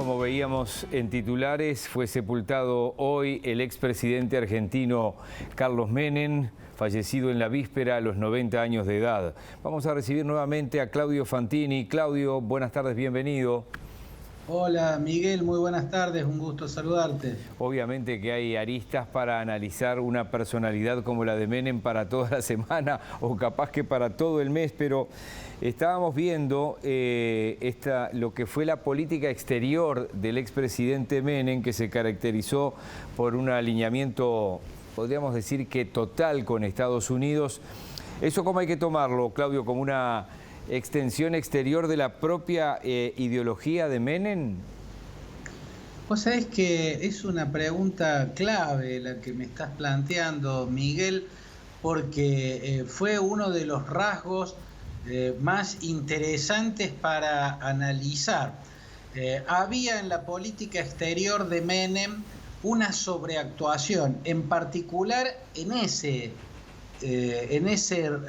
Como veíamos en titulares, fue sepultado hoy el expresidente argentino Carlos Menem, fallecido en la víspera a los 90 años de edad. Vamos a recibir nuevamente a Claudio Fantini. Claudio, buenas tardes, bienvenido. Hola Miguel, muy buenas tardes, un gusto saludarte. Obviamente que hay aristas para analizar una personalidad como la de Menem para toda la semana o capaz que para todo el mes, pero estábamos viendo lo que fue la política exterior del expresidente Menem, que se caracterizó por un alineamiento, podríamos decir que total con Estados Unidos. ¿Eso cómo hay que tomarlo, Claudio, como una extensión exterior de la propia ideología de Menem? Vos sabés que es una pregunta clave la que me estás planteando, Miguel, porque fue uno de los rasgos más interesantes para analizar. Había en la política exterior de Menem una sobreactuación, en particular en ese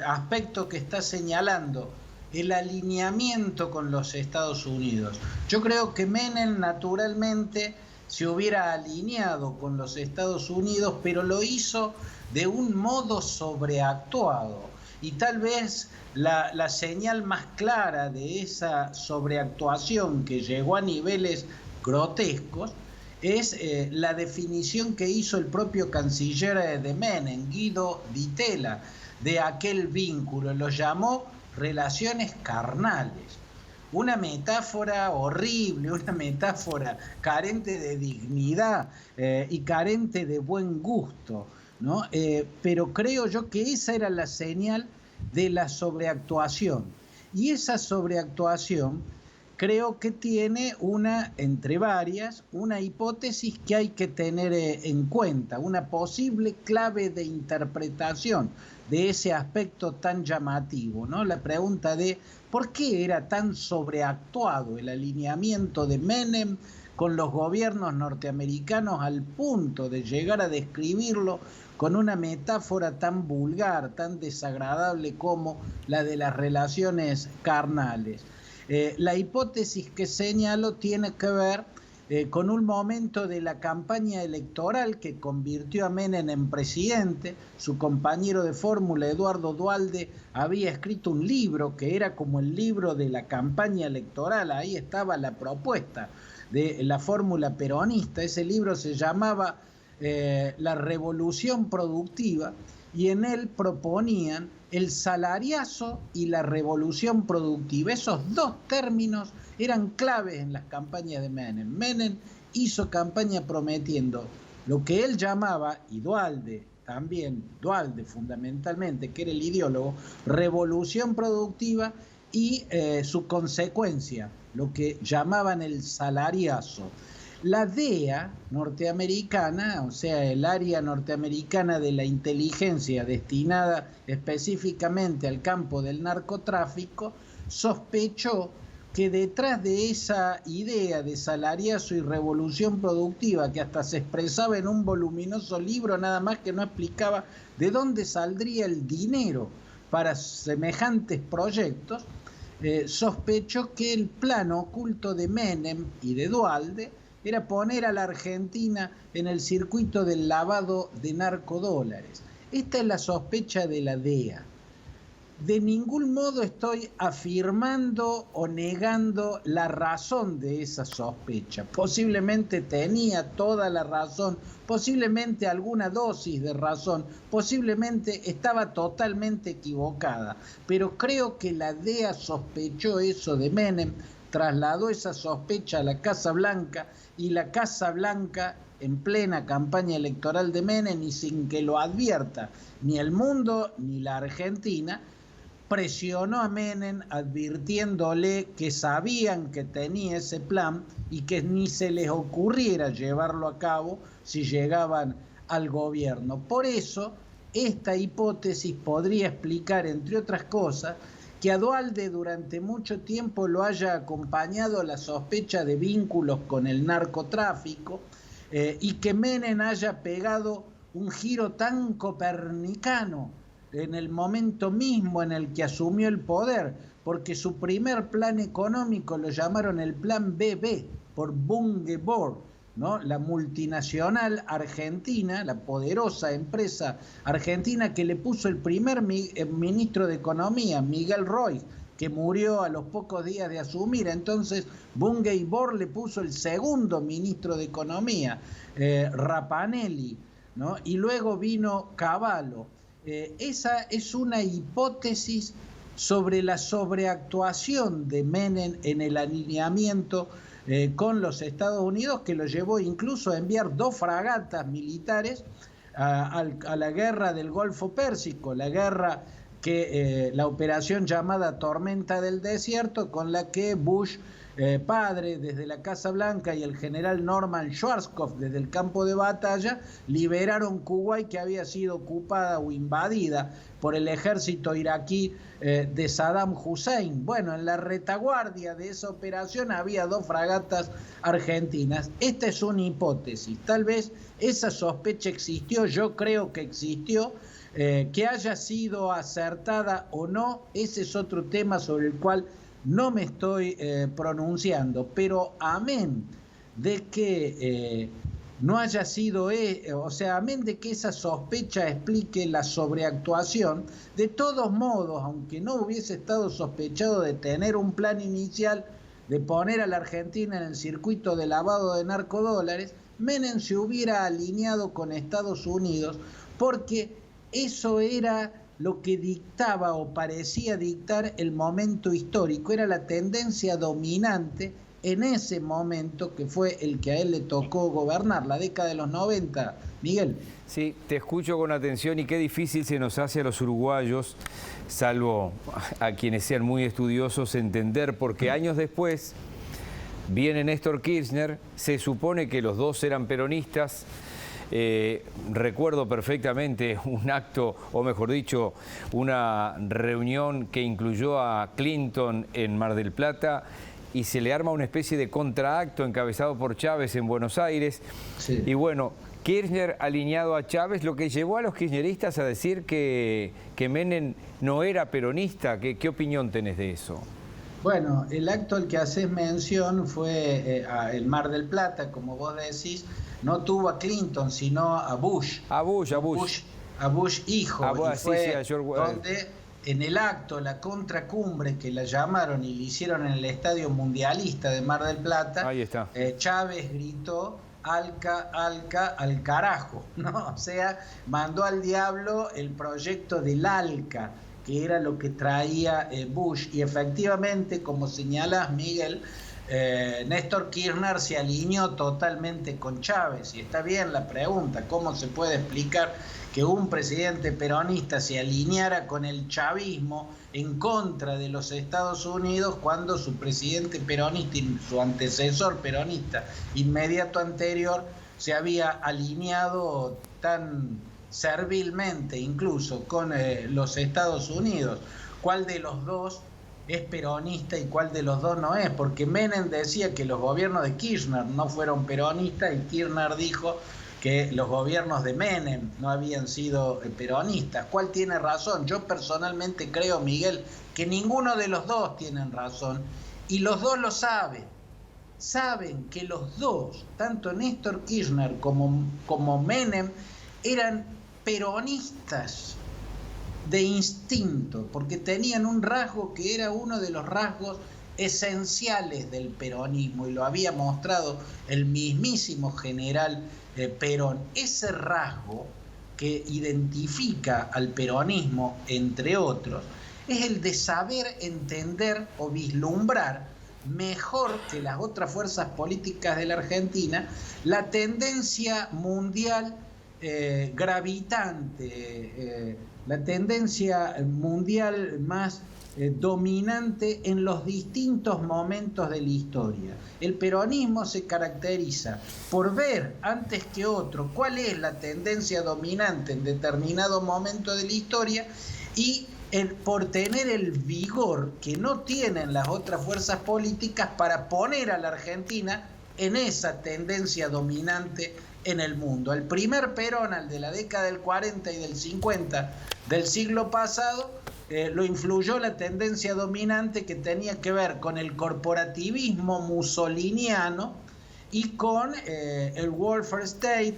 aspecto que está señalando, el alineamiento con los Estados Unidos. Yo creo que Menem naturalmente se hubiera alineado con los Estados Unidos, pero lo hizo de un modo sobreactuado. Y tal vez la señal más clara de esa sobreactuación que llegó a niveles grotescos es la definición que hizo el propio canciller de Menem, Guido Di Tella, de aquel vínculo. Lo llamó relaciones carnales, una metáfora horrible, una metáfora carente de dignidad y carente de buen gusto, ¿no? Pero creo yo que esa era la señal de la sobreactuación, y esa sobreactuación creo que tiene entre varias, una hipótesis que hay que tener en cuenta, una posible clave de interpretación de ese aspecto tan llamativo, ¿no? La pregunta de por qué era tan sobreactuado el alineamiento de Menem con los gobiernos norteamericanos al punto de llegar a describirlo con una metáfora tan vulgar, tan desagradable como la de las relaciones carnales. La hipótesis que señalo tiene que ver con un momento de la campaña electoral que convirtió a Menem en presidente. Su compañero de fórmula, Eduardo Duhalde, había escrito un libro que era como el libro de la campaña electoral. Ahí estaba la propuesta de la fórmula peronista. Ese libro se llamaba La Revolución Productiva, y en él proponían el salariazo y la revolución productiva. Esos dos términos eran claves en las campañas de Menem. Menem hizo campaña prometiendo lo que él llamaba, y Duhalde también, Duhalde fundamentalmente, que era el ideólogo, revolución productiva y su consecuencia, lo que llamaban el salariazo. La DEA norteamericana, o sea, el área norteamericana de la inteligencia destinada específicamente al campo del narcotráfico, sospechó que detrás de esa idea de salariazo y revolución productiva, que hasta se expresaba en un voluminoso libro, nada más que no explicaba de dónde saldría el dinero para semejantes proyectos, sospechó que el plan oculto de Menem y de Duhalde era poner a la Argentina en el circuito del lavado de narcodólares. Esta es la sospecha de la DEA. De ningún modo estoy afirmando o negando la razón de esa sospecha. Posiblemente tenía toda la razón, posiblemente alguna dosis de razón, posiblemente estaba totalmente equivocada, pero creo que la DEA sospechó eso de Menem, trasladó esa sospecha a la Casa Blanca, y la Casa Blanca, en plena campaña electoral de Menem y sin que lo advierta ni el mundo ni la Argentina, presionó a Menem advirtiéndole que sabían que tenía ese plan y que ni se les ocurriera llevarlo a cabo si llegaban al gobierno. Por eso, esta hipótesis podría explicar, entre otras cosas, que a Duhalde durante mucho tiempo lo haya acompañado la sospecha de vínculos con el narcotráfico y que Menem haya pegado un giro tan copernicano en el momento mismo en el que asumió el poder, porque su primer plan económico lo llamaron el Plan BB, por Bunge Board, ¿no? La multinacional argentina, la poderosa empresa argentina que le puso el primer ministro de Economía, Miguel Roig, que murió a los pocos días de asumir. Entonces Bunge Board le puso el segundo ministro de Economía, Rapanelli, ¿no? Y luego vino Cavallo. Esa es una hipótesis sobre la sobreactuación de Menem en el alineamiento con los Estados Unidos, que lo llevó incluso a enviar 2 fragatas militares a la guerra del Golfo Pérsico, la guerra la operación llamada Tormenta del Desierto, con la que Bush padre desde la Casa Blanca y el general Norman Schwarzkopf desde el campo de batalla liberaron Kuwait, que había sido ocupada o invadida por el ejército iraquí de Saddam Hussein. Bueno, en la retaguardia de esa operación había 2 fragatas argentinas. Esta es una hipótesis, tal vez esa sospecha existió, yo creo que existió. Que haya sido acertada o no, ese es otro tema sobre el cual no me estoy pronunciando, pero amén de que no haya sido, amén de que esa sospecha explique la sobreactuación, de todos modos, aunque no hubiese estado sospechado de tener un plan inicial de poner a la Argentina en el circuito de lavado de narcodólares, Menem se hubiera alineado con Estados Unidos, porque eso era lo que dictaba o parecía dictar el momento histórico, era la tendencia dominante en ese momento, que fue el que a él le tocó gobernar, la década de los 90. Miguel. Sí, te escucho con atención y qué difícil se nos hace a los uruguayos, salvo a quienes sean muy estudiosos, entender, porque años después viene Néstor Kirchner, se supone que los dos eran peronistas. Recuerdo perfectamente un acto, o mejor dicho, una reunión que incluyó a Clinton en Mar del Plata y se le arma una especie de contraacto encabezado por Chávez en Buenos Aires. Sí. Y bueno, Kirchner alineado a Chávez, lo que llevó a los kirchneristas a decir que Menem no era peronista. ¿Qué opinión tenés de eso? Bueno, el acto al que haces mención fue el Mar del Plata, como vos decís. No tuvo a Clinton, sino a Bush. A Bush hijo. Y fue donde en el acto, la contracumbre que la llamaron y le hicieron en el Estadio Mundialista de Mar del Plata, ahí está. Chávez gritó Alca, al carajo, ¿no? O sea, mandó al diablo el proyecto del Alca, que era lo que traía Bush. Y efectivamente, como señalas, Miguel, Néstor Kirchner se alineó totalmente con Chávez. Y está bien la pregunta, ¿cómo se puede explicar que un presidente peronista se alineara con el chavismo en contra de los Estados Unidos cuando su presidente peronista y su antecesor peronista inmediato anterior se había alineado tan servilmente incluso con los Estados Unidos? ¿Cuál de los dos es peronista y cuál de los dos no es? Porque Menem decía que los gobiernos de Kirchner no fueron peronistas y Kirchner dijo que los gobiernos de Menem no habían sido peronistas. ¿Cuál tiene razón? Yo personalmente creo, Miguel, que ninguno de los dos tienen razón y los dos lo saben. Saben que los dos, tanto Néstor Kirchner como Menem, eran peronistas de instinto, porque tenían un rasgo que era uno de los rasgos esenciales del peronismo y lo había mostrado el mismísimo general Perón. Ese rasgo que identifica al peronismo, entre otros, es el de saber entender o vislumbrar mejor que las otras fuerzas políticas de la Argentina la tendencia mundial gravitante, la tendencia mundial más dominante en los distintos momentos de la historia. El peronismo se caracteriza por ver antes que otro cuál es la tendencia dominante en determinado momento de la historia y por tener el vigor que no tienen las otras fuerzas políticas para poner a la Argentina en esa tendencia dominante en el mundo. El primer Perón, al de la década del 40 y del 50 del siglo pasado, lo influyó la tendencia dominante que tenía que ver con el corporativismo mussoliniano y con el welfare state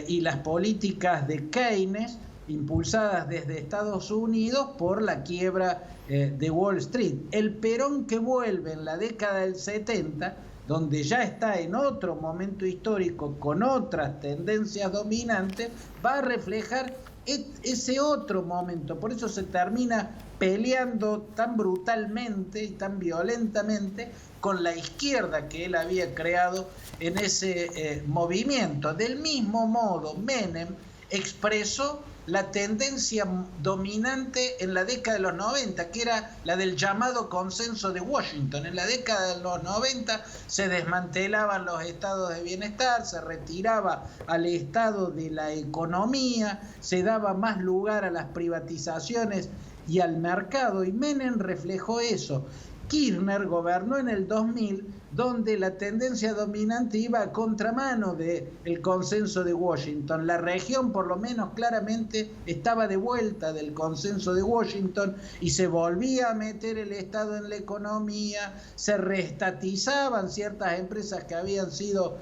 y las políticas de Keynes impulsadas desde Estados Unidos por la quiebra de Wall Street. El Perón que vuelve en la década del 70, donde ya está en otro momento histórico con otras tendencias dominantes, va a reflejar ese otro momento. Por eso se termina peleando tan brutalmente y tan violentamente con la izquierda que él había creado en ese movimiento. Del mismo modo, Menem expresó la tendencia dominante en la década de los 90, que era la del llamado consenso de Washington. En la década de los 90 se desmantelaban los estados de bienestar, se retiraba al estado de la economía, se daba más lugar a las privatizaciones y al mercado, y Menem reflejó eso. Kirchner gobernó en el 2000, donde la tendencia dominante iba a contramano del consenso de Washington. La región, por lo menos claramente, estaba de vuelta del consenso de Washington y se volvía a meter el Estado en la economía, se reestatizaban ciertas empresas que habían sido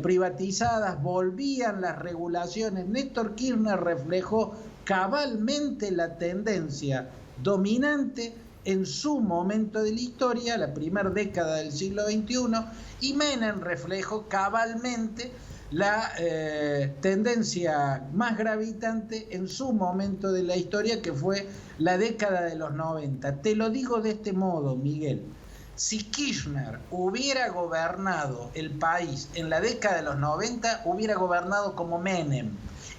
privatizadas, volvían las regulaciones. Néstor Kirchner reflejó cabalmente la tendencia dominante en su momento de la historia, la primera década del siglo XXI, y Menem reflejó cabalmente la tendencia más gravitante en su momento de la historia, que fue la década de los 90. Te lo digo de este modo, Miguel. Si Kirchner hubiera gobernado el país en la década de los 90, hubiera gobernado como Menem.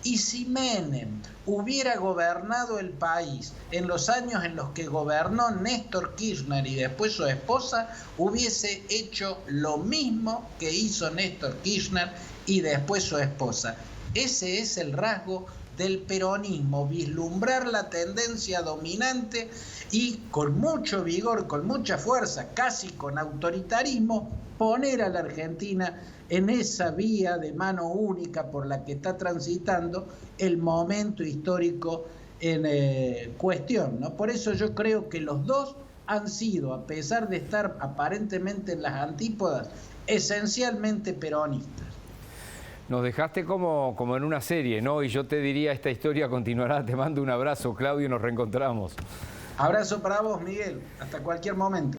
Y si Menem hubiera gobernado el país en los años en los que gobernó Néstor Kirchner y después su esposa, hubiese hecho lo mismo que hizo Néstor Kirchner y después su esposa. Ese es el rasgo del peronismo, vislumbrar la tendencia dominante y con mucho vigor, con mucha fuerza, casi con autoritarismo, poner a la Argentina en esa vía de mano única por la que está transitando el momento histórico en cuestión, ¿no? Por eso yo creo que los dos han sido, a pesar de estar aparentemente en las antípodas, esencialmente peronistas. Nos dejaste como en una serie, ¿no? Y yo te diría, esta historia continuará. Te mando un abrazo, Claudio, y nos reencontramos. Abrazo para vos, Miguel. Hasta cualquier momento.